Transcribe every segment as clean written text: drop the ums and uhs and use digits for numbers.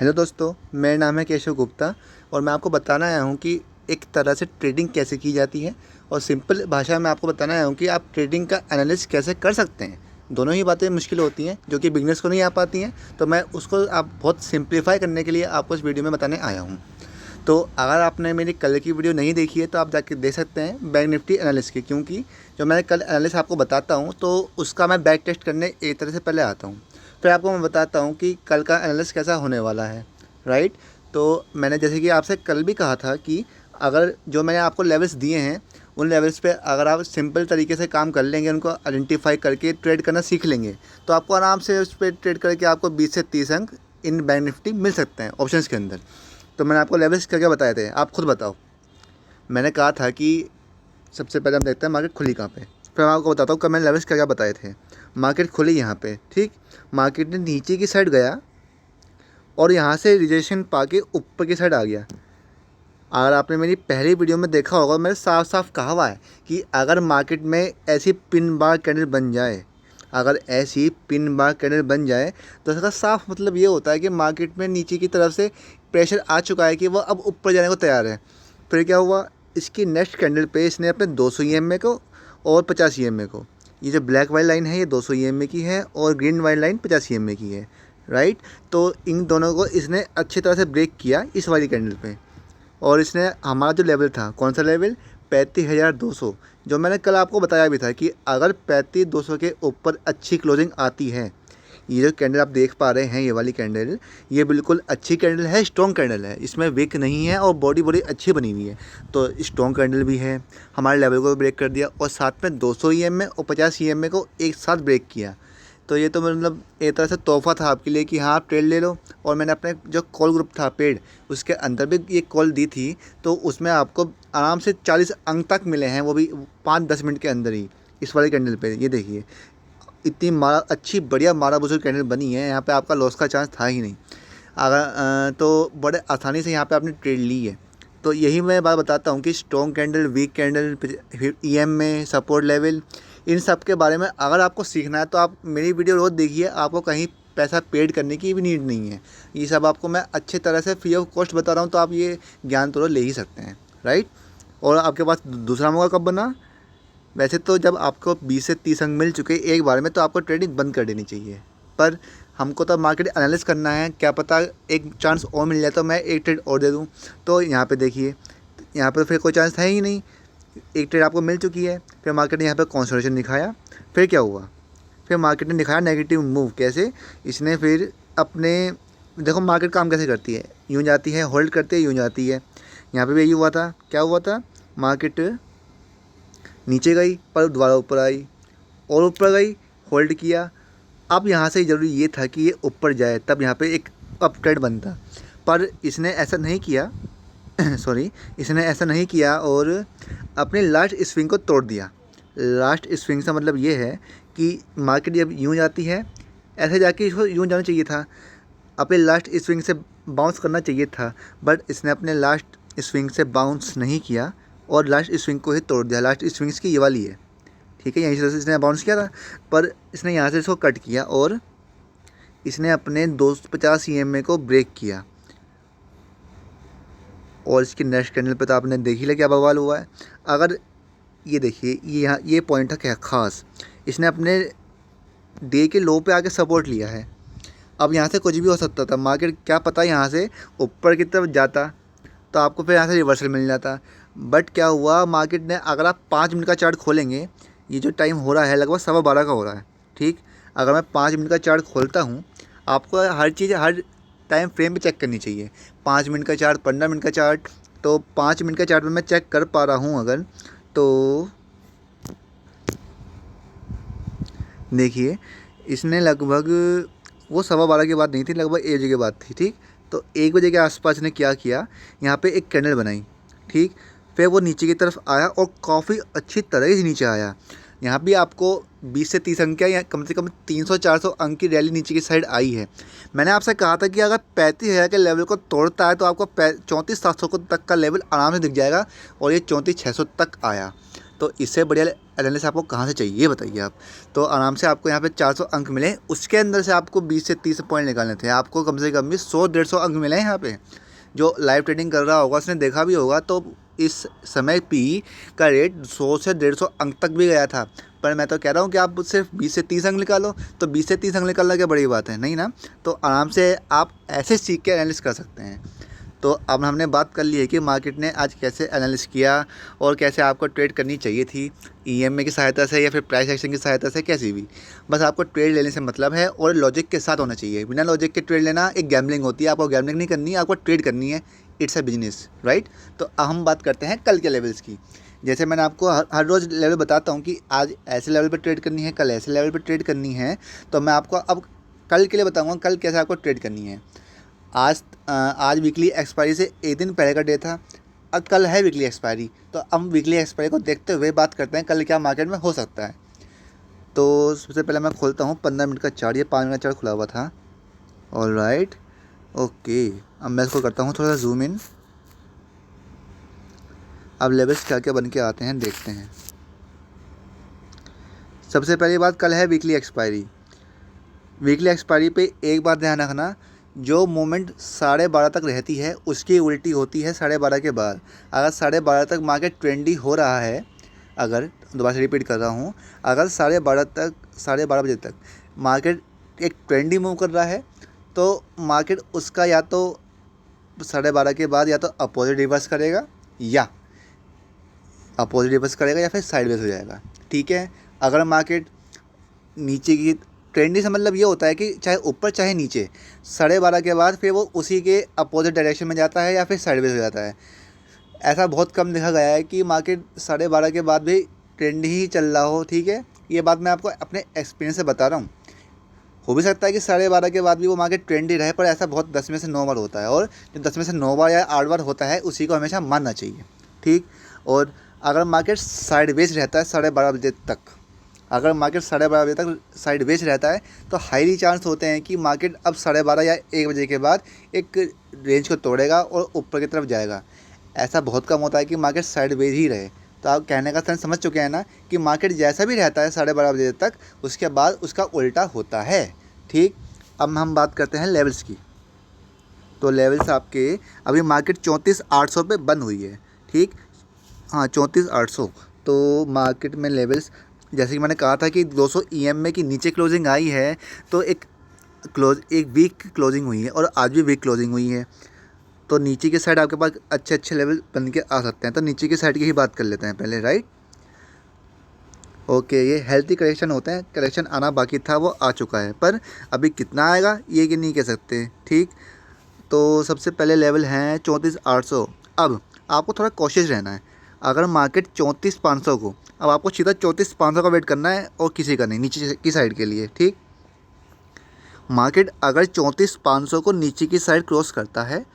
Hello दोस्तों, मेरा नाम है केशव गुप्ता और मैं आपको बताना आया हूँ कि एक तरह से ट्रेडिंग कैसे की जाती है और सिंपल भाषा में आपको बताना आया हूँ कि आप ट्रेडिंग का एनालिसिस कैसे कर सकते हैं। दोनों ही बातें मुश्किल होती हैं जो कि बिगनर्स को नहीं आ पाती हैं, तो मैं उसको आप बहुत सिंप्लीफाई करने के लिए आपको इस वीडियो में बताने आया हूँ। तो अगर आपने मेरी कल की वीडियो नहीं देखी है तो आप जाके देख सकते हैं बैंक निफ्टी एनालिसिस की, क्योंकि जो मैं कल एनालिसिस आपको बताता हूँ तो उसका मैं बैक टेस्ट करने एक तरह से पहले आता हूँ। फिर आपको मैं बताता हूँ कि कल का एनालिसिस कैसा होने वाला है। राइट। तो मैंने जैसे कि आपसे कल भी कहा था कि अगर जो मैंने आपको लेवल्स दिए हैं उन लेवल्स पे अगर आप सिंपल तरीके से काम कर लेंगे, उनको आइडेंटिफाई करके ट्रेड करना सीख लेंगे, तो आपको आराम से उस पर ट्रेड करके आपको 20 से 30 अंक इन बैंक निफ्टी मिल सकते हैं ऑप्शंस के अंदर। तो मैंने आपको लेवल्स क्या क्या बताए थे, आप खुद बताओ। मैंने कहा था कि सबसे पहले हम देखते हैं मार्केट खुली कहाँ पे, फिर मैं आपको बताता हूँ कि मैंने लेवल्स क्या क्या बताए थे। मार्केट खुली यहाँ पे, ठीक। मार्केट ने नीचे की साइड गया और यहाँ से रिजेक्शन पा के ऊपर की साइड आ गया। अगर आपने मेरी पहली वीडियो में देखा होगा, मैंने साफ साफ कहा हुआ है कि अगर मार्केट में ऐसी पिन बार कैंडल बन जाए, अगर ऐसी पिन बार कैंडल बन जाए तो इसका साफ मतलब ये होता है कि मार्केट में नीचे की तरफ से प्रेशर आ चुका है कि वह अब ऊपर जाने को तैयार है। फिर क्या हुआ, इसकी नेक्स्ट कैंडल पे इसने अपने 200 EMA को और 50 EMA को, ये जो ब्लैक वाली लाइन है ये 200 EMA की है और ग्रीन वाली लाइन 50 EMA की है। राइट। तो इन दोनों को इसने अच्छी तरह से ब्रेक किया इस वाली कैंडल पे। और इसने हमारा जो लेवल था, कौन सा लेवल, 35,200, जो मैंने कल आपको बताया भी था कि अगर 35,200 के ऊपर अच्छी क्लोजिंग आती है, ये जो कैंडल आप देख पा रहे हैं ये वाली कैंडल, ये बिल्कुल अच्छी कैंडल है, स्ट्रॉन्ग कैंडल है, इसमें विक नहीं है और बॉडी बड़ी अच्छी बनी हुई है। तो स्ट्रॉन्ग कैंडल भी है, हमारे लेवल को ब्रेक कर दिया और साथ में 200 EMA और 50 EMA को एक साथ ब्रेक किया। तो ये तो मतलब एक तरह से तोहफ़ा था आपके लिए कि हाँ आप ट्रेड ले लो। और मैंने अपने जो कॉल ग्रुप था पेड, उसके अंदर भी ये कॉल दी थी, तो उसमें आपको आराम से 40 अंक तक मिले हैं, वो भी 5-10 मिनट के अंदर ही। इस वाले कैंडल पे ये देखिए, इतनी मारा अच्छी बढ़िया मारा बुजुर्ग कैंडल बनी है, यहाँ पे आपका लॉस का चांस था ही नहीं। अगर तो बड़े आसानी से यहाँ पे आपने ट्रेड ली है। तो यही मैं बात बताता हूँ कि strong candle, weak candle, EM में सपोर्ट लेवल, इन सब के बारे में अगर आपको सीखना है तो आप मेरी वीडियो रोज़ देखिए, आपको कहीं पैसा पेड करने की भी नीड नहीं है। ये सब आपको मैं अच्छे तरह से फ्री ऑफ कॉस्ट बता रहा हूँ, तो आप ये ज्ञान तो ले ही सकते हैं। राइट। और आपके पास दूसरा मौका कब बना, वैसे तो जब आपको 20 से 30 अंक मिल चुके एक बार में तो आपको ट्रेडिंग बंद कर देनी चाहिए, पर हमको तो मार्केट एनालिसिस करना है, क्या पता एक चांस और मिल जाए तो मैं एक ट्रेड और दे दूं। तो यहाँ पे देखिए, यहाँ पे फिर कोई चांस था ही नहीं, एक ट्रेड आपको मिल चुकी है। फिर मार्केट ने यहाँ पे कंसोलिडेशन दिखाया, फिर क्या हुआ, फिर मार्केट ने दिखाया नेगेटिव मूव। कैसे, इसने फिर अपने, देखो मार्केट काम कैसे करती है, यूँ जाती है, होल्ड करती है, यूँ जाती है। यहाँ पे भी यही हुआ था, क्या हुआ था, मार्केट नीचे गई पर दोबारा ऊपर आई और ऊपर गई, होल्ड किया। अब यहाँ से ज़रूरी ये था कि ये ऊपर जाए तब यहाँ पे एक अप ट्रेंड बनता, पर इसने ऐसा नहीं किया। सॉरी, इसने ऐसा नहीं किया और अपने लास्ट स्विंग को तोड़ दिया। लास्ट स्विंग से मतलब ये है कि मार्केट जब यूँ जाती है, ऐसे जाके इसको यूँ जाना चाहिए था, अपने लास्ट स्विंग से बाउंस करना चाहिए था, बट इसने अपने लास्ट स्विंग से बाउंस नहीं किया और लास्ट स्विंग को ही तोड़ दिया। लास्ट स्विंग्स की ये वाली है, ठीक है, यहीं से इसने बाउंस किया था, पर इसने यहाँ से इसको कट किया और इसने अपने 250 EMA को ब्रेक किया। और इसकी नेक्स्ट कैंडल पे तो आपने देख ही लिया क्या बवाल हुआ है। अगर ये देखिए, ये यहाँ ये पॉइंट था क्या खास, इसने अपने डे के लो पे आके सपोर्ट लिया है। अब यहाँ से कुछ भी हो सकता था, मार्केट क्या पता यहाँ से ऊपर की तरफ जाता तो आपको फिर यहाँ से रिवर्सल मिल जाता। बट क्या हुआ, मार्केट ने, अगर आप 5 मिनट का चार्ट खोलेंगे, ये जो टाइम हो रहा है लगभग 12:15 का हो रहा है, ठीक। अगर मैं 5 मिनट का चार्ट खोलता हूँ, आपको हर चीज़ हर टाइम फ्रेम पे चेक करनी चाहिए। 5 मिनट का चार्ट, 15 मिनट का चार्ट, तो 5 मिनट का चार्ट में मैं चेक कर पा रहा हूँ अगर, तो देखिए इसने लगभग, वो 12:15 की बात नहीं थी, लगभग 1 बजे की बात थी, ठीक। तो 1 बजे के आसपास ने क्या किया, यहाँ पे एक कैंडल बनाई, ठीक। फिर वो नीचे की तरफ आया और काफ़ी अच्छी तरह से नीचे आया। यहाँ भी आपको 20 से 30 अंक या कम से कम 300-400 अंक की रैली नीचे की साइड आई है। मैंने आपसे कहा था कि अगर 35,000 के लेवल को तोड़ता है तो आपको 34,700 को तक का लेवल आराम से दिख जाएगा, और ये 34,600 तक आया। तो इससे बढ़िया एनालिसिस आपको कहाँ से चाहिए ये बताइए आप। तो आराम से आपको यहाँ पे 400 अंक मिले, उसके अंदर से आपको 20 से 30 पॉइंट निकालने थे, आपको कम से कम भी 100-150 अंक मिले हैं यहाँ पे। जो लाइव ट्रेडिंग कर रहा होगा उसने देखा भी होगा, तो इस समय पी का रेट 100 से 150 अंक तक भी गया था। पर मैं तो कह रहा हूँ कि आप सिर्फ 20 से 30 अंक निकालो, तो 20 से 30 अंक निकालना क्या बड़ी बात है, नहीं ना। तो आराम से आप ऐसे सीख के एनालिसिस कर सकते हैं। तो अब हमने बात कर ली है कि मार्केट ने आज कैसे एनालिसिस किया और कैसे आपको ट्रेड करनी चाहिए थी, ईएमए की सहायता से या फिर प्राइस एक्शन की सहायता से, कैसी भी। बस आपको ट्रेड लेने से मतलब है और लॉजिक के साथ होना चाहिए। बिना लॉजिक के ट्रेड लेना एक गैम्बलिंग होती है, आपको गैम्बलिंग नहीं करनी है, आपको ट्रेड करनी है। It's a business, right. तो अब हम बात करते हैं कल के लेवल्स की। जैसे मैंने आपको हर रोज़ लेवल बताता हूँ कि आज ऐसे लेवल पर ट्रेड करनी है, कल ऐसे लेवल पर ट्रेड करनी है, तो मैं आपको अब कल के लिए बताऊँगा कल कैसे आपको ट्रेड करनी है। आज वीकली एक्सपायरी से एक दिन पहले का डे था, अब कल है वीकली एक्सपायरी, तो हम वीकली एक्सपायरी को देखते हुए बात करते हैं कल क्या मार्केट में हो सकता है। तो सबसे पहले मैं खोलता हूँ 15 मिनट का चार्ट, ये 5 मिनट का चार्ट खुला हुआ था। ऑल राइट, ओके, अब मैं इसको करता हूँ थोड़ा सा जूम इन। अब लेवल्स क्या क्या बन के आते हैं देखते हैं। सबसे पहली बात, कल है वीकली एक्सपायरी। वीकली एक्सपायरी पे एक बात ध्यान रखना, जो मोमेंट 12:30 तक रहती है उसकी उल्टी होती है 12:30 के बाद। अगर 12:30 तक मार्केट ट्रेंडी हो रहा है, अगर दोबारा से रिपीट कर रहा हूँ, अगर 12:30 बजे तक मार्केट एक ट्रेंडी मूव कर रहा है, तो मार्केट उसका या तो 12:30 के बाद या तो अपोजिट रिवर्स करेगा या फिर साइडवेज हो जाएगा, ठीक है। अगर मार्केट नीचे की ट्रेंडी से मतलब ये होता है कि चाहे ऊपर चाहे नीचे 12:30 के बाद फिर वो उसी के अपोजिट डायरेक्शन में जाता है या फिर साइडवेज हो जाता है। ऐसा बहुत कम देखा गया है कि मार्केट 12:30 के बाद भी ट्रेंड ही चल रहा हो, ठीक है। ये बात मैं आपको अपने एक्सपीरियंस से बता रहा हूँ। हो भी सकता है कि 12:30 के बाद भी वो मार्केट ट्रेंड ही रहे, पर ऐसा बहुत 10 में से 9 बार होता है, और जो 10 में से 9 बार या 8 बार होता है उसी को हमेशा मानना चाहिए, ठीक। और अगर मार्केट साइडवेज रहता है 12:30 बजे तक, अगर मार्केट 12:30 बजे तक साइडवेज रहता है, तो हाईली चांस होते हैं कि मार्केट अब 12:30 या 1 बजे के बाद एक रेंज को तोड़ेगा और ऊपर की तरफ जाएगा। ऐसा बहुत कम होता है कि मार्केट साइडवेज ही रहे। तो आप कहने का सेंस समझ चुके हैं ना कि मार्केट जैसा भी रहता है 12:30 बजे तक, उसके बाद उसका उल्टा होता है, ठीक। अब हम बात करते हैं लेवल्स की। तो लेवल्स आपके अभी मार्केट 34,800 पे बंद हुई है, ठीक। हाँ, 34,800। तो मार्केट में लेवल्स, जैसे कि मैंने कहा था कि 200 ईएमए की नीचे क्लोजिंग आई है, तो एक वीक क्लोजिंग हुई है और आज भी वीक क्लोजिंग हुई है। तो नीचे की साइड आपके पास अच्छे अच्छे लेवल बन के आ सकते हैं। तो नीचे की साइड की ही बात कर लेते हैं पहले, राइट। ओके, ये हेल्थी करेक्शन होते हैं, करेक्शन आना बाकी था वो आ चुका है, पर अभी कितना आएगा ये कि नहीं कह सकते, ठीक। तो सबसे पहले लेवल हैं 34,800। अब आपको थोड़ा कोशिश रहना है। अगर मार्केट 34,500 को, अब आपको सीधा 34,500 का वेट करना है और किसी का नहीं, नीचे की साइड के लिए, ठीक। मार्केट अगर 34,500 को नीचे की साइड क्रॉस करता है,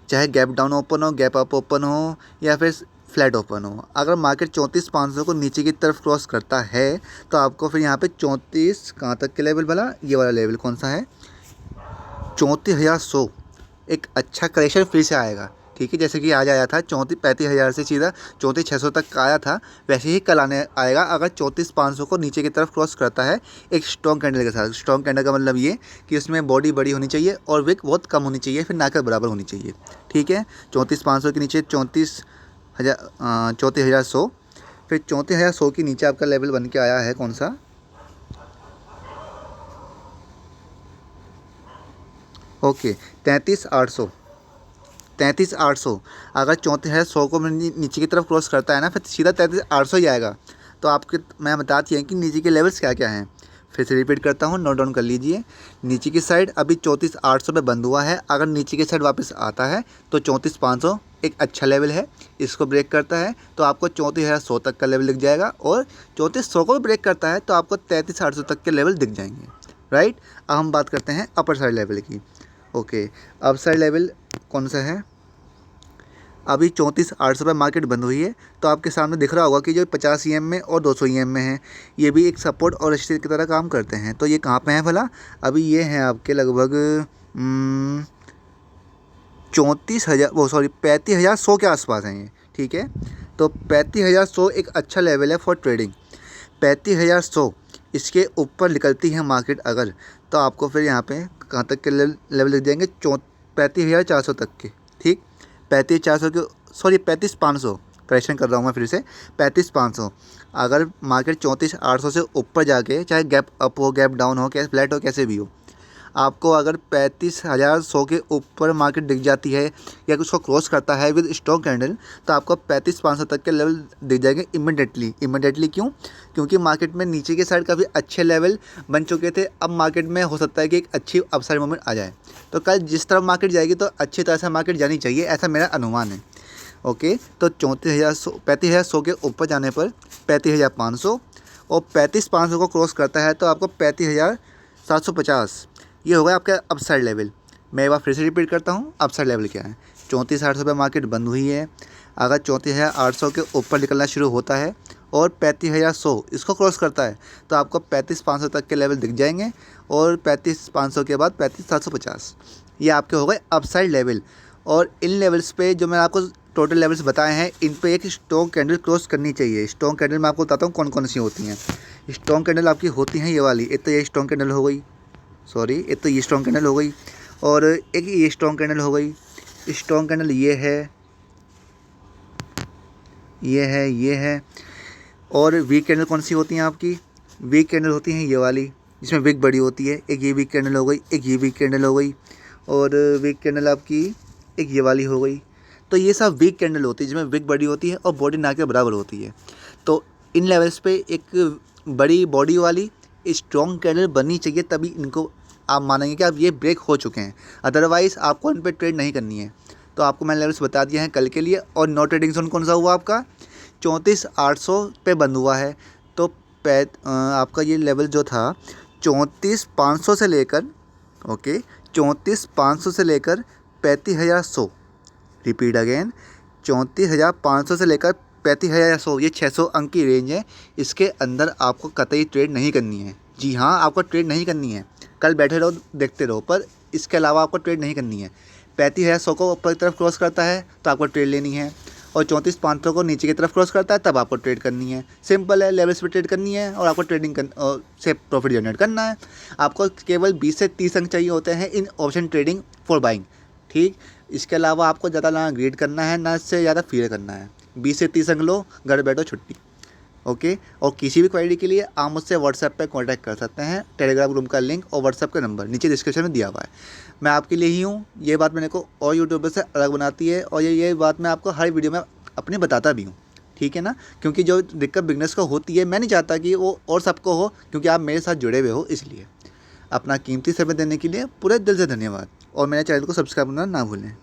चाहे गैप डाउन ओपन हो, गैप अप ओपन हो या फिर फ्लैट ओपन हो, अगर मार्केट 34,500 को नीचे की तरफ क्रॉस करता है, तो आपको फिर यहाँ पे 34 कहाँ तक के लेवल भला, ये वाला लेवल कौन सा है, 34,100, एक अच्छा करेक्शन फिर से आएगा, ठीक है। जैसे कि आज आया था 35,000 से सीधा 34,600 तक का आया था, वैसे ही कल आएगा अगर 34,500 को नीचे की तरफ क्रॉस करता है एक स्ट्रॉन्ग कैंडल के साथ। स्ट्रॉन्ग कैंडल का मतलब ये कि उसमें बॉडी बड़ी होनी चाहिए और विक बहुत कम होनी चाहिए, फिर ना के बराबर होनी चाहिए, ठीक है। 34,500 के नीचे 34,100, फिर 34,100 के नीचे आपका लेवल बन के आया है कौन सा, ओके, 33,800। 33,800 अगर 34,100 को नीचे की तरफ क्रॉस करता है ना, फिर सीधा 33,800 ही आएगा। तो आपके मैं बताती हैं कि नीचे के लेवल्स क्या क्या हैं, फिर से रिपीट करता हूँ, नोट डाउन कर लीजिए। नीचे की साइड अभी 34,800 पे बंद हुआ है, अगर नीचे की साइड वापस आता है तो 34,500 एक अच्छा लेवल है, इसको ब्रेक करता है तो आपको 34,100 तक का लेवल दिख जाएगा, और 34,100 को ब्रेक करता है तो आपको 33,800 तक के लेवल दिख जाएंगे, राइट। अब हम बात करते हैं अपर साइड लेवल की। ओके, अपर साइड लेवल कौन सा है, अभी 34,800 पे मार्केट बंद हुई है, तो आपके सामने दिख रहा होगा कि जो 50 EM में और 200 EM में है, ये भी एक सपोर्ट और रेजिस्टेंस की तरह काम करते हैं। तो ये कहाँ पे हैं भला, अभी ये हैं आपके लगभग 34,000 35,100 के आसपास हैं ये, ठीक है। तो 35,100 एक अच्छा लेवल है फॉर ट्रेडिंग। 35,100 इसके ऊपर निकलती है मार्केट अगर, तो आपको फिर यहाँ पे कहाँ तक के लेवल लिख देंगे, 35,400 तक के। ठीक, 35,400 के, सॉरी 35,500, करेक्शन कर रहा हूँ मैं फिर से, 35,500। अगर मार्केट 34,800 से ऊपर जाके, चाहे गैप अप हो, गैप डाउन हो, कैसे फ्लैट हो, कैसे भी हो, आपको अगर 35,100 के ऊपर मार्केट दिख जाती है या उसको क्रॉस करता है विद स्ट्रॉन्ग कैंडल, तो आपको 35,500 तक के लेवल दिख जाएंगे इमिडिएटली। क्यों? क्योंकि मार्केट में नीचे के साइड काफ़ी अच्छे लेवल बन चुके थे। अब मार्केट में हो सकता है कि एक अच्छी अपसाइड मोमेंट आ जाए, तो कल जिस तरफ मार्केट जाएगी तो अच्छी तरह से मार्केट जानी चाहिए, ऐसा मेरा अनुमान है। ओके, तो 35,100 के ऊपर जाने पर 35,500, और 35,500 को क्रॉस करता है तो आपको 35,750, ये होगा आपका अपसाइड लेवल। मैं एक बार फिर से रिपीट करता हूँ, अपसाइड लेवल क्या है। 34,800 पे मार्केट बंद हुई है, अगर 34,800 के ऊपर निकलना शुरू होता है और 35,100 इसको क्रॉस करता है, तो आपको 35,500 तक के लेवल दिख जाएंगे, और 35,500 के बाद 35,750, ये आपके हो गए अपसाइड लेवल। और इन लेवल्स पे जो मैंने आपको टोटल लेवल्स बताए हैं, इन पे एक स्ट्रॉन्ग कैंडल क्रॉस करनी चाहिए। स्ट्रॉन्ग कैंडल मैं आपको बताता हूँ कौन कौन सी होती हैं। स्ट्रॉन्ग कैंडल आपकी होती हैं ये वाली, एक तो ये स्ट्रॉन्ग कैंडल हो गई, सॉरी एक तो ये स्ट्रॉन्ग कैंडल हो गई, और एक ये स्ट्रॉन्ग कैंडल हो गई। स्ट्रॉन्ग कैंडल ये है, ये है। और वीक कैंडल कौन सी होती हैं आपकी? वीक कैंडल होती हैं ये वाली, जिसमें विक बड़ी होती है। एक ये वीक कैंडल हो गई, एक ये वीक कैंडल हो गई, और वीक कैंडल आपकी एक ये वाली हो गई। तो ये सब वीक कैंडल होती है जिसमें विक बड़ी होती है और बॉडी ना के बराबर होती है। तो इन लेवल्स पे एक बड़ी बॉडी वाली स्ट्रॉन्ग कैंडल बननी चाहिए, तभी इनको आप मानेंगे कि आप ये ब्रेक हो चुके हैं, अदरवाइज़ आपको इन पर ट्रेड नहीं करनी है। तो आपको मैंने लेवल्स बता दिया है कल के लिए। और नो ट्रेडिंग जोन कौन सा हुआ आपका? 34,800 पे बंद हुआ है, तो आपका ये लेवल जो था 34,500 से लेकर, ओके, 34,500 से लेकर 35,100, रिपीट अगेन, 34,500 से लेकर 35,100, ये 600 अंक की रेंज है। इसके अंदर आपको कतई ट्रेड नहीं करनी है। जी हाँ, आपको ट्रेड नहीं करनी है, कल बैठे रहो देखते रहो, पर इसके अलावा आपको ट्रेड नहीं करनी है। 35,100 को ऊपर की तरफ क्रॉस करता है तो आपको ट्रेड लेनी है, और 34,500 को नीचे की तरफ क्रॉस करता है तब आपको ट्रेड करनी है। सिंपल है, लेवल्स पे ट्रेड करनी है और आपको ट्रेडिंग से प्रॉफिट जनरेट करना है। आपको केवल 20 से 30 अंक चाहिए होते हैं इन ऑप्शन ट्रेडिंग फॉर बाइंग। ठीक, इसके अलावा आपको ज़्यादा ना ग्रीड करना है, ना इससे ज़्यादा फील करना है। 20 से 30 अंक लो, घर बैठो, छुट्टी। ओके, और किसी भी क्वेरी के लिए आप मुझसे व्हाट्सएप पे कांटेक्ट कर सकते हैं। टेलीग्राम ग्रुप का लिंक और व्हाट्सएप का नंबर नीचे डिस्क्रिप्शन में दिया हुआ है। मैं आपके लिए ही हूँ, ये बात मेरे को और यूट्यूबर से अलग बनाती है, और ये बात मैं आपको हर वीडियो में अपने बताता भी हूँ। ठीक है ना, क्योंकि जो दिक्कत बिजनेस को होती है, मैं नहीं चाहता कि वो और सबको हो, क्योंकि आप मेरे साथ जुड़े हुए हो। इसलिए अपना कीमती समय देने के लिए पूरे दिल से धन्यवाद, और मेरे चैनल को सब्सक्राइब करना ना भूलें।